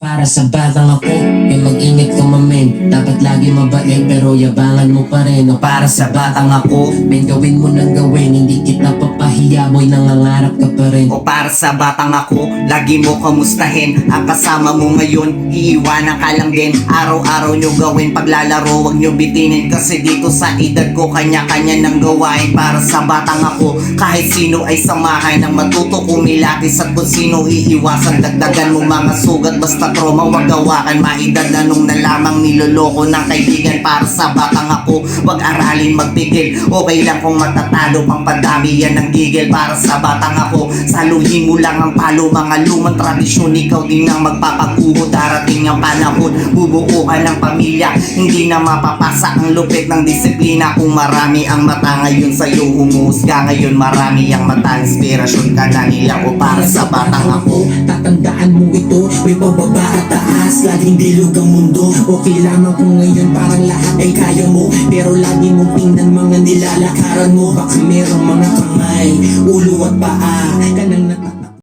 Para sa batang ako, mag-ingat ka mamen. Dapat lagi mabait pero yabangan mo pa rin. O para sa batang ako, men gawin mo nang gawin. Hindi kita papahiya boy, nangangarap ka pa rin. O para sa batang ako, lagi mo kamustahin. Ang kasama mo ngayon, iiwanan ka lang din. Araw-araw nyo gawin, paglalaro wag nyo bitinin. Kasi dito sa edad ko, kanya-kanya nang gawain. Para sa batang ako, kahit sino ay samahan. Ang matuto kumilatis at kung sino iiwasan. Dagdagan mo mga sugat, basta trauma wag gawakan. Maedad na nung nalamang niloloko ng kaibigan. Para sa batang ako, wag aralin magpigil. Okay lang kung matatalo pang padami yan ang gigil. Para sa batang ako, saluhin mo lang ang palo. Mga lumang tradisyon, ikaw din ang magpapaguho. Darating ang panahon, bubuo ka ng pamilya. Hindi na mapapasa ang lupit ng disiplina. Kung marami ang mata ngayon sa'yo humusga. Ngayon marami ang mata, inspirasyon ka na nila. O para sa batang ako, tatandaan mo ito, may pababa at taas. Laging dilog ang mundo. Okay lamang kung ngayon parang lahat ay kaya mo. Pero lagi mong tingnan mga nilalakaran mo. Baka merong mga kamay, ulo at paa ka nang natatanda.